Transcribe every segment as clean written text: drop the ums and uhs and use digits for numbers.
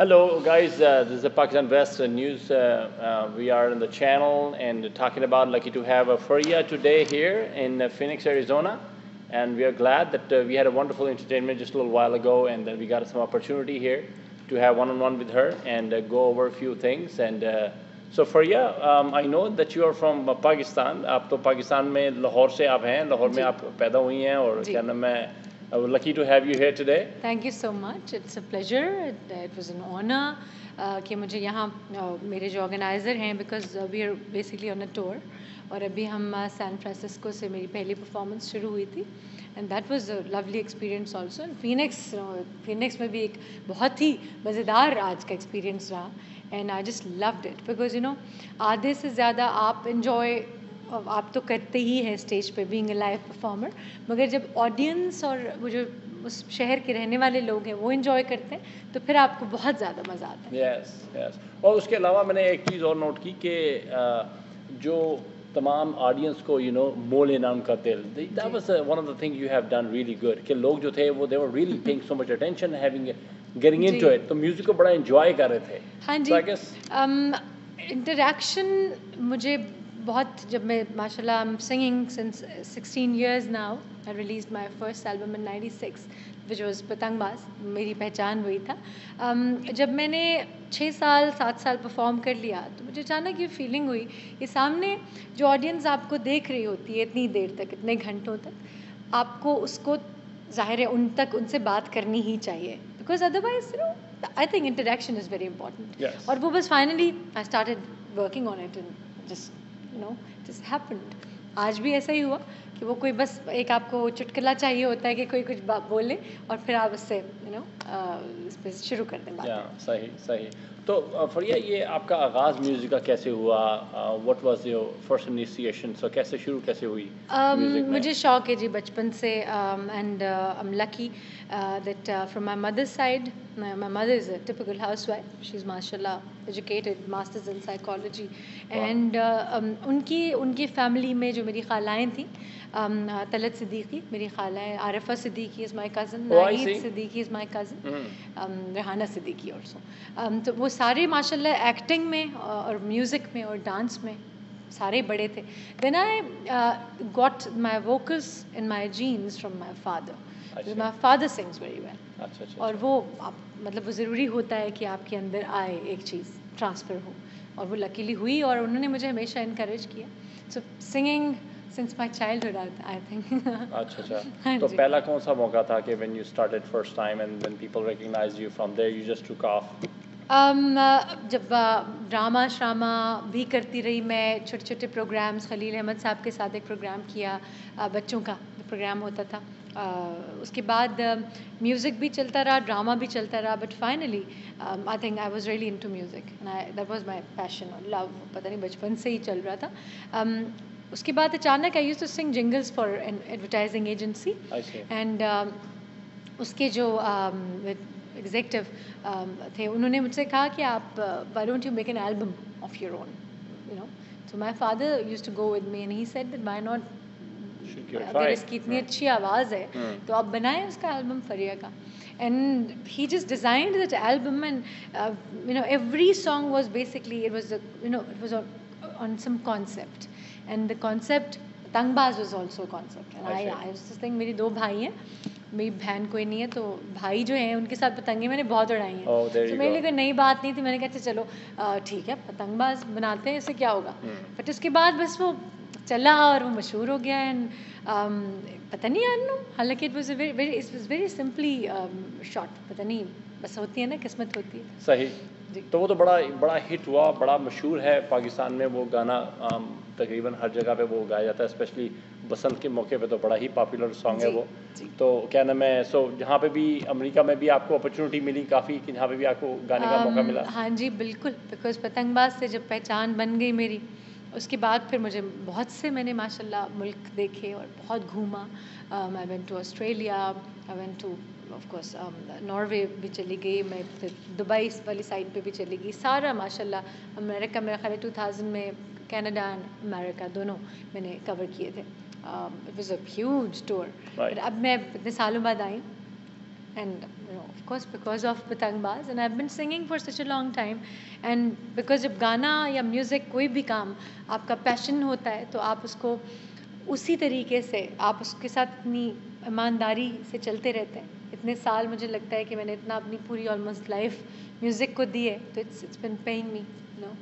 Hello, guys. This is the Pakistan West News. We are on the channel and talking about lucky to have a Faria today here in Phoenix, Arizona, and we are glad that we had a wonderful entertainment just a little while ago, and then we got some opportunity here to have one-on-one with her and go over a few things. And so Faria, I know that you are from Pakistan. आप तो पाकिस्तान में लाहौर से आप हैं, लाहौर में जी आप पैदा हुई हैं और जी क्या नाम है lucky to have you here today. Thank you so much it's a pleasure it was an honour कि मुझे यहाँ मेरे जो ऑर्गेनाइज़र हैं because we are basically on a tour और अभी हम सैन फ्रांसिस्को से मेरी पहली परफॉर्मेंस शुरू हुई थी and that was a lovely experience also and Phoenix में भी एक बहुत ही मज़ेदार आज का एक्सपीरियंस रहा and I just loved it because आधे से ज़्यादा आप इन्जॉय आप तो करते ही हैं स्टेज पे बीइंग अ लाइव परफॉर्मर मगर जब ऑडियंस और वो जो उस शहर के रहने वाले लोग हैं वो इन्जॉय करते हैं तो फिर आपको बहुत ज़्यादा मज़ा आता है यस यस और उसके अलावा मैंने एक चीज़ और नोट की कि जो तमाम ऑडियंस को मोह लेना उनका दिल दैट जी was one of the thing you have done really good कि लोग जो थे वो they were really paying so much attention having getting जी इनटू इट तो म्यूजिक को बड़ा एंजॉय कर रहे थे हाँ सो जी आई गेस इंटरेक्शन मुझे बहुत जब मैं माशाल्लाह I am singing since 16 years now I released my first album in 96 which was Patangbaaz मेरी पहचान वही था जब मैंने 6 साल 7 साल परफॉर्म कर लिया तो मुझे अचानक ये फीलिंग हुई कि सामने जो ऑडियंस आपको देख रही होती है इतनी देर तक इतने घंटों तक आपको उसको ज़ाहिर है उन तक उनसे बात करनी ही चाहिए because otherwise I think interaction is very important yes और वो बस finally I started working on it and just happened आज भी ऐसा ही हुआ कि वो कोई बस एक आपको चुटकुला चाहिए होता है कि कोई कुछ बोले और फिर आप उससे इस पे शुरू कर दें या बातें सही सही तो फरिया ये आपका आगाज़ म्यूजिक का कैसे हुआ what was your first initiation so कैसे शुरू कैसे हुई म्यूजिक में मुझे शौक है जी बचपन से and I am lucky that from my mother's side my mother is a typical housewife she's mashallah educated masters in psychology and उनकी फैमिली में जो मेरी खालाएं थी तलत सिद्दीकी मेरी खालाएं Arifa Siddiqui is my cousin oh I Naheed see Siddiqui is my cousin mm. Rehana Siddiqui also तो वो सारे माशाल्लाह एक्टिंग में और म्यूज़िक में और डांस में सारे बड़े थे then I got my vocals in my genes from my father my father sings very well अच्छा अच्छा और अच्छा वो मतलब वो ज़रूरी होता है कि आपके अंदर आए एक चीज़ ट्रांसफ़र हो और वो लकीली हुई और उन्होंने मुझे हमेशा इनकरेज किया so singing since my childhood I think अच्छा अच्छा हाँ तो जी पहला कौन सा मौका था कि when you started first time and when people recognised you from there you just took off जब ड्रामा श्रामा भी करती रही मैं छोटे छोटे प्रोग्राम्स खलील अहमद साहब के साथ एक प्रोग्राम किया बच्चों का प्रोग्राम होता था उसके बाद म्यूज़िक भी चलता रहा ड्रामा भी चलता रहा but finally I think I was really into music and that was my passion और लव पता नहीं बचपन से ही चल रहा था उसके बाद अचानक I used to sing jingles for an advertising agency I see and उसके जो एग्जेक्टिव थे उन्होंने मुझसे कहा कि आप why don't you make an album of your own so my father used to go with me and he said that why not should give it a अगर try इसकी इतनी अच्छी आवाज़ है तो आप बनाएं उसका एल्बम फरिया का and he just designed that album and every song was basically it was it was on some concept and the concept तंगबाज was also a concept and I was just think मेरी 2 भाई हैं मेरी बहन कोई नहीं है तो भाई जो हैं उनके साथ पतंगे मैंने बहुत उड़ाई हैं oh there तो you मेरे लिए go कोई नई बात नहीं थी मैंने कहा चलो ठीक है पतंगबाज बनाते हैं इससे क्या होगा बट उसके बाद बस वो चला और वो मशहूर हो गया एंड पता नहीं यार नो हालांकि it was very simply short पता नहीं बस होती है ना किस्मत होती है सही जी तो वो तो बड़ा बड़ा हिट हुआ बड़ा मशहूर है पाकिस्तान में वो गाना तकरीबन हर जगह पे वो गाया जाता है स्पेशली बसंत के मौके पे तो बड़ा ही पॉपुलर सॉन्ग है जी वो जी तो क्या नाम है सो जहाँ पे भी अमेरिका में भी आपको अपॉर्चुनिटी मिली काफ़ी कि जहाँ पे भी आपको गाने का मौका मिला हाँ जी बिल्कुल बिकॉज पतंगबाज से जब पहचान बन गई मेरी उसके बाद फिर मुझे बहुत से मैंने माशाल्लाह मुल्क देखे और बहुत घूमा I went to Australia I went to of course Norway भी चली गई मैं फिर दुबई वाली साइड पे भी चली गई सारा माशाल्लाह अमेरिका मेरा ख्याल 2000 में कनाडा एंड अमेरिका दोनों मैंने कवर किए थे it was a huge tour right अब मैं इतने सालों बाद आई and of course because of Patangbaaz, and I've been singing for such a long time, and because जब गाना या म्यूज़िक कोई भी काम आपका पैशन होता है तो आप उसको उसी तरीके से आप उसके साथ इतनी ईमानदारी से चलते रहते हैं. इतने साल मुझे लगता है कि मैंने इतना अपनी पूरी ऑलमोस्ट लाइफ म्यूज़िक को दी है, तो it's been paying me, you know.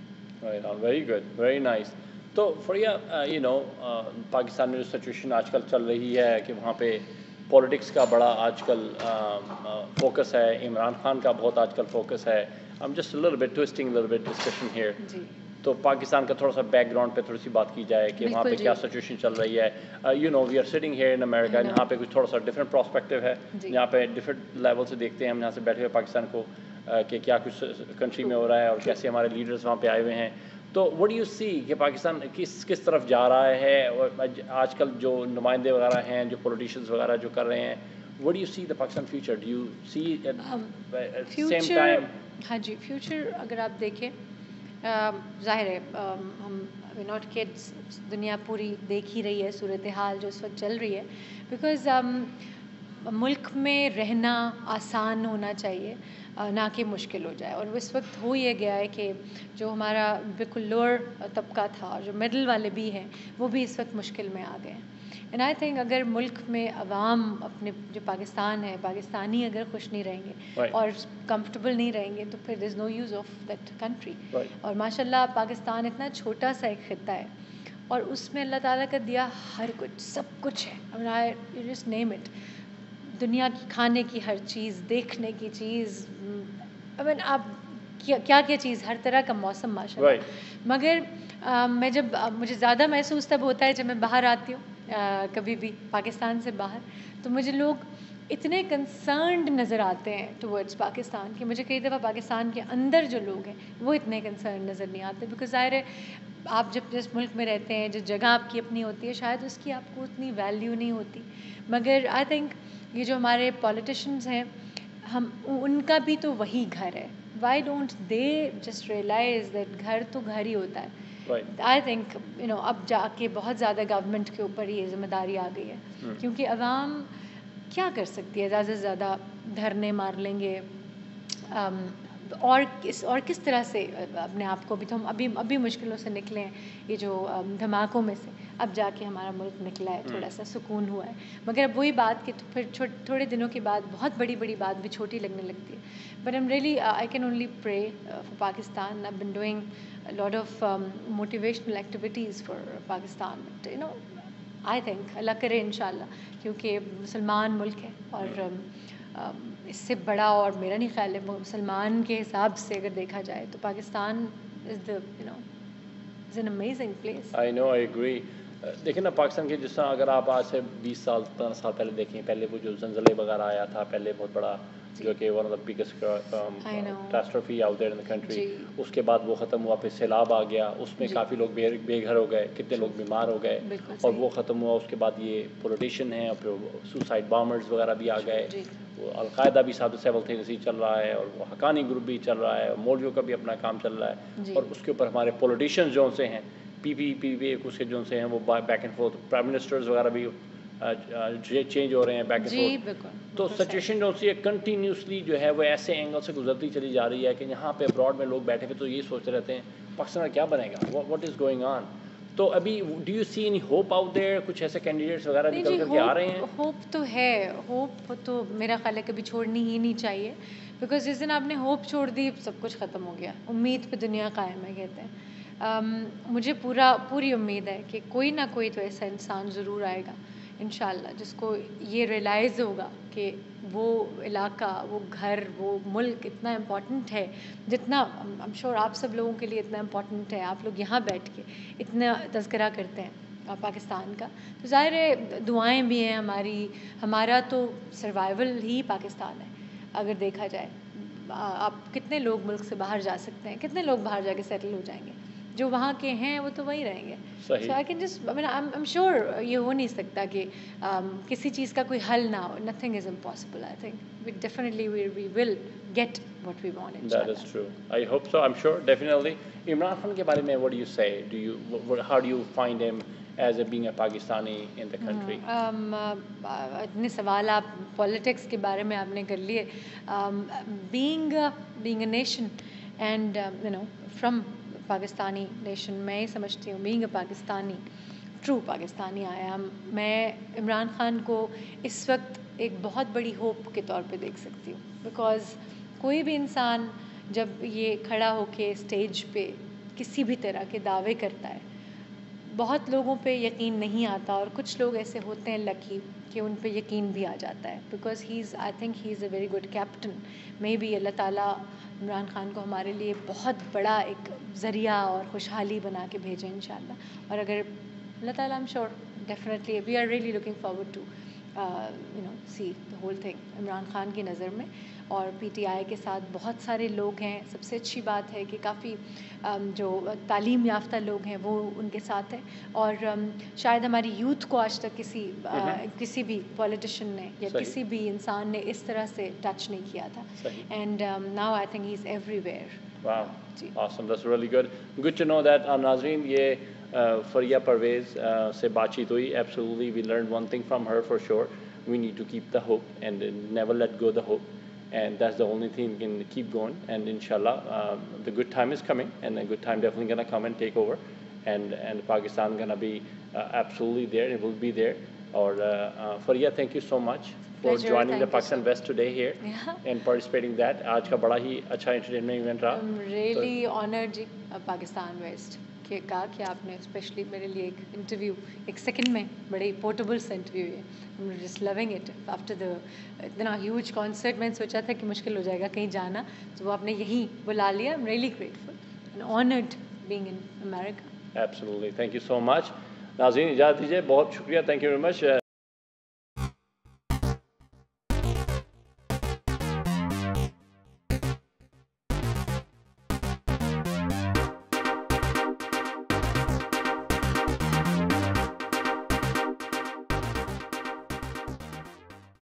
Right on, very good, very nice. तो फरिया पाकिस्तान में जो सिचुएशन आजकल चल रही है कि वहाँ पे पॉलिटिक्स का बड़ा आजकल फोकस है, इमरान खान का बहुत आजकल फोकस है. I'm just a little bit twisting a little bit discussion here. जी. तो पाकिस्तान का थोड़ा सा बैकग्राउंड पे थोड़ी सी बात की जाए कि वहाँ पे क्या सिचुएशन चल रही है. We are sitting here in America, यहाँ पे कुछ थोड़ा सा डिफरेंट प्रोस्पेक्टिव है, यहाँ पे डिफरेंट लेवल से देखते हैं हम यहाँ से बैठे हुए पाकिस्तान को कि क्या कुछ कंट्री में हो रहा है और कैसे हमारे लीडर्स वहाँ पे आए हुए हैं. तो व्हाट डू यू सी कि पाकिस्तान किस तरफ जा रहा है, और आजकल जो नुमाइंदे वगैरह हैं, जो पॉलिटिशियंस वगैरह जो कर रहे हैं, what do you see the Pakistan future? Do you see same time? हाँ जी, फ्यूचर अगर आप देखें, ज़ाहिर है हम नॉट किड्स, दुनिया पूरी देख ही रही है सूरत हाल जो इस वक्त चल रही है, बिकॉज़ मुल्क में रहना आसान होना चाहिए, ना कि मुश्किल हो जाए. और इस वक्त हो ये गया है कि जो हमारा बिल्कुल लोअर तबका था और जो मिडिल वाले भी हैं वो भी इस वक्त मुश्किल में आ गए हैं. एंड आई थिंक अगर मुल्क में अवाम अपने जो पाकिस्तान है, पाकिस्तानी अगर खुश नहीं रहेंगे और कंफर्टेबल नहीं रहेंगे तो फिर there is no use of that country. और माशाल्लाह पाकिस्तान इतना छोटा सा एक खित्ता है और उसमें अल्लाह ताला का दिया हर कुछ, सब कुछ है. आई यू जस्ट नेम इट, दुनिया की खाने की हर चीज़, देखने की चीज़, आप क्या क्या चीज़, हर तरह का मौसम माशाल्लाह. मगर मैं जब मुझे ज़्यादा महसूस तब होता है जब मैं बाहर आती हूँ, कभी भी पाकिस्तान से बाहर, तो मुझे लोग इतने कंसर्न्ड नज़र आते हैं टुवर्ड्स पाकिस्तान कि मुझे कई दफ़ा पाकिस्तान के अंदर जो लोग हैं वो इतने कंसर्न नज़र नहीं आते. बिकॉज ज़ाहिर है आप जब जिस मुल्क में रहते हैं, जिस जगह आपकी अपनी होती है, शायद उसकी आपको उतनी वैल्यू नहीं होती. मगर आई थिंक ये जो हमारे पॉलिटिशियंस हैं, हम उनका भी तो वही घर है. Why don't they just realise that घर तो घर ही होता है. आई थिंक अब जाके बहुत ज़्यादा गवर्नमेंट के ऊपर ये जिम्मेदारी आ गई है, क्योंकि अवाम क्या कर सकती है, ज़्यादा से ज़्यादा धरने मार लेंगे. और किस तरह से अपने आप को भी, तो हम अभी मुश्किलों से निकले हैं, ये जो धमाकों में से अब जाके हमारा मुल्क निकला है, थोड़ा सा सुकून हुआ है. मगर अब वही बात कि तो फिर थोड़े दिनों के बाद बहुत बड़ी बात भी छोटी लगने लगती है. But I am really, I can only pray for Pakistan. I have been doing a lot of motivational activities for Pakistan. But, I think अल्लाह करे इंशाल्लाह, क्योंकि मुसलमान मुल्क है और इससे बड़ा और मेरा नहीं ख्याल है, मुसलमान के हिसाब से अगर देखा जाए तो Pakistan is the is an amazing place. I know, I agree. देखिए ना, पाकिस्तान के जिस तरह अगर आप आज से 20 साल 15 साल पहले देखें, पहले वो जो जंजले वगैरह आया था, पहले बहुत बड़ा जो कि one of the biggest catastrophe out there in the country, उसके बाद वो ख़त्म हुआ, फिर सैलाब आ गया, उसमें काफ़ी लोग बेघर हो गए, कितने लोग बीमार हो गए, और वो ख़त्म हुआ. उसके बाद ये पॉलिटिशियन हैं और फिर सुसाइड बॉम्बर्स वगैरह भी आ गए, वो अलकायदा भी साइमल्टेनियसली चल रहा है, और वो हकानी ग्रुप भी चल रहा है, और मौलवियों का भी अपना काम चल रहा है. और उसके ऊपर हमारे पॉलिटिशियंस जो से हैं, पीपी उसके जो से हैं, वो back and fourth, prime ministers वगैरह भी चेंज हो रहे हैं बैक एंड फोर्थ. तो सिचुएशन जो सी कंटिन्यूसली जो है वो ऐसे एंगल से गुजरती चली जा रही है कि यहाँ पे अब्रॉड में लोग बैठे हुए तो ये सोचते रहते हैं पाकिस्तान का क्या बनेगा, व्हाट इज़ गोइंग ऑन. तो अभी do you see any hope out there? कुछ ऐसे कैंडिडेट्स वगैरह निकल करके आ रहे हैं? होप तो है, होप तो मेरा ख्याल है कभी छोड़नी ही नहीं चाहिए. बिकॉज जिस दिन आपने होप छोड़ दी, सब कुछ ख़त्म हो गया. उम्मीद पे दुनिया कायम है, कहते हैं. मुझे पूरी उम्मीद है कि कोई ना कोई तो ऐसा इंसान ज़रूर आएगा इंशाल्लाह, जिसको ये रियलाइज़ होगा कि वो इलाका, वो घर, वो मुल्क इतना इम्पॉर्टेंट है जितना आई एम श्योर आप सब लोगों के लिए इतना इम्पॉर्टेंट है. आप लोग यहाँ बैठ के इतना तज़किरा करते हैं पाकिस्तान का, तो ज़ाहिर है दुआएं भी हैं हमारा तो सर्वाइवल ही पाकिस्तान है. अगर देखा जाए, आप कितने लोग मुल्क से बाहर जा सकते हैं, कितने लोग बाहर जाके सेटल हो जाएंगे, जो वहाँ के हैं वो तो वही रहेंगे. So I can just, I am sure ये हो नहीं सकता कि किसी चीज़ का कोई हल ना हो. Nothing is impossible. I think we will get what we want. That is true. I hope so. I am sure, definitely. Imran Khan के बारे में what do you say? How do you find him as a being a Pakistani in the country? इतने सवाल आप politics के बारे में आपने कर लिए. Being a nation and from Pakistani nation, मैं ही समझती हूँ being a Pakistani, true Pakistani I am, मैं इमरान खान को इस वक्त एक बहुत बड़ी होप के तौर पे देख सकती हूँ. बिकॉज़ कोई भी इंसान जब ये खड़ा होके स्टेज पे किसी भी तरह के दावे करता है, बहुत लोगों पे यकीन नहीं आता और कुछ लोग ऐसे होते हैं लकी कि उन पे यकीन भी आ जाता है. Because I think he is a very good captain. May be Allah Taala Imran Khan को हमारे लिए बहुत बड़ा एक ज़रिया और खुशहाली बना के भेजें इंशाल्लाह. और अगर अल्लाह ताला, I am sure definitely we are really looking forward to see the whole thing Imran Khan की नज़र में. और पीटीआई के साथ बहुत सारे लोग हैं. सबसे अच्छी बात है कि काफ़ी जो तालीम याफ्ता लोग हैं वो उनके साथ हैं. और शायद हमारी यूथ को आज तक किसी भी पॉलिटिशियन ने या किसी भी इंसान ने इस तरह से टच नहीं किया था. And now I think he is everywhere. Wow, awesome, that's really good. Good to know that. Nazreen, ये फरिया परवेज़ से बातचीत हुई. Absolutely, we learned one thing from her for sure. We need to keep the hope and never let go the hope. And that's the only thing we can keep going. And inshallah, the good time is coming, and the good time definitely gonna come and take over. And Pakistan gonna be absolutely there. It will be there. Or Faria, thank you so much for Pleasure, joining the thank you Pakistan West today here and participating that. आज का बड़ा ही अच्छा entertainment event रहा. I'm really honored जी Pakistan west के कहा कि आपने स्पेशली मेरे लिए एक इंटरव्यू, एक सेकंड में बड़े पोर्टेबल सा इंटरव्यू है. I'm just loving it. After the इतना ह्यूज कॉन्सर्ट, मैंने सोचा था कि मुश्किल हो जाएगा कहीं जाना, तो वो आपने यहीं बुला लिया. I'm really grateful and honored being in America. Absolutely, thank you so much. नाज़रीन इजाज़त दीजिए, बहुत शुक्रिया, thank you very much.